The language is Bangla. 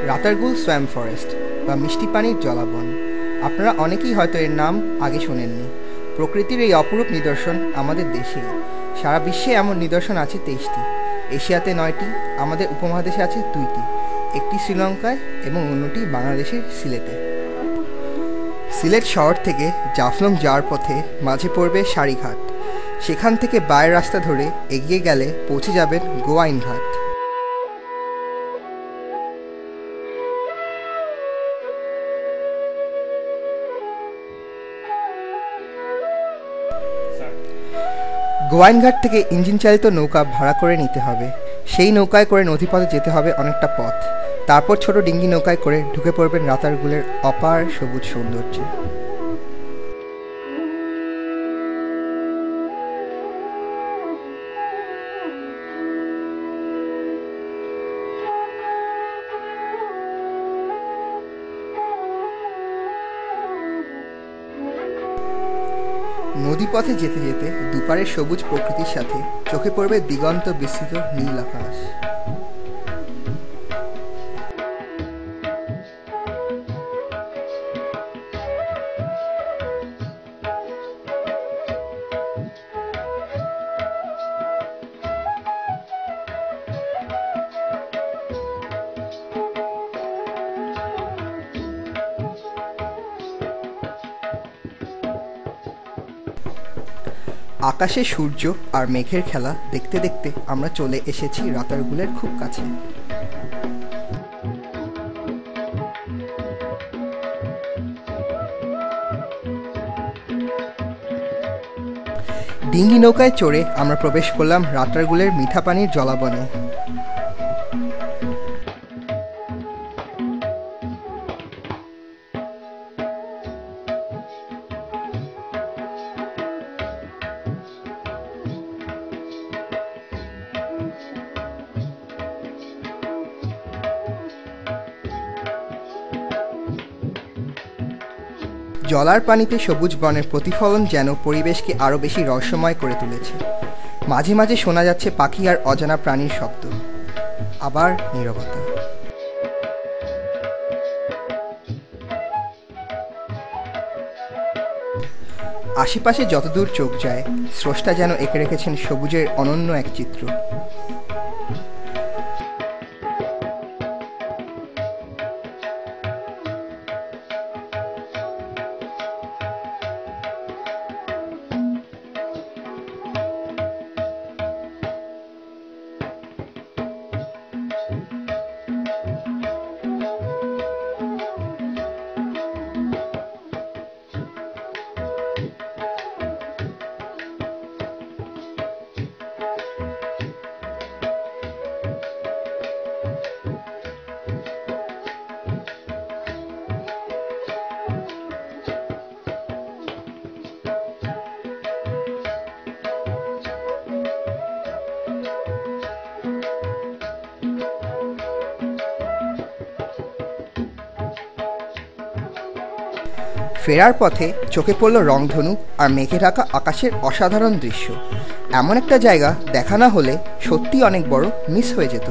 রাতারগুল সোয়াম ফরেস্ট বা মিষ্টি পানির জলাবন। আপনারা অনেকেই হয়তো এর নাম আগে শোনেননি। প্রকৃতির এই অপরূপ নিদর্শন আমাদের দেশে, সারা বিশ্বে এমন নিদর্শন আছে 23টি, এশিয়াতে 9টি, আমাদের উপমহাদেশে আছে 2টি, একটি শ্রীলঙ্কায় এবং অন্যটি বাংলাদেশের সিলেটে। সিলেট শহর থেকে জাফলং যাওয়ার পথে মাঝে পড়বে সারিঘাট। সেখান থেকে বায়ের রাস্তা ধরে এগিয়ে গেলে পৌঁছে যাবেন গোয়াইন ঘাট। গোয়াইনঘাট থেকে ইঞ্জিন চালিত নৌকা ভাড়া করে নিতে হবে। সেই নৌকায় করে নদীপথে যেতে হবে অনেকটা পথ। তারপর ছোট ডিঙ্গি নৌকায় করে ঢুকে পড়বেন রাতারগুলের অপার সবুজ সৌন্দর্যে। নদীপথে যেতে যেতে দুপারের সবুজ প্রকৃতির সাথে চোখে পড়বে দিগন্ত বিস্তৃত নীল আকাশ। আকাশে সূর্য আর মেঘের খেলা দেখতে দেখতে আমরা চলে এসেছি রাতারগুলের খুব কাছে। ডিঙ্গি নৌকায় চড়ে আমরা প্রবেশ করলাম রাতারগুলের মিঠা পানির জলাবনে। জলার পানিতে সবুজ বনের প্রতিফলন যেন পরিবেশকে আরও বেশি রহস্যময় করে তুলেছে। মাঝে মাঝে শোনা যাচ্ছে পাখি আর অজানা প্রাণীর শব্দ, আবার নীরবতা। আশেপাশে যতদূর চোখ যায়, স্রষ্টা যেন এঁকে রেখেছেন সবুজের অনন্য এক চিত্র। ফেরার পথে চোখে পড়ল রংধনু আর মেঘে ঢাকা আকাশের অসাধারণ দৃশ্য। এমন একটা জায়গা দেখা না হলে সত্যি অনেক বড় মিস হয়ে যেত।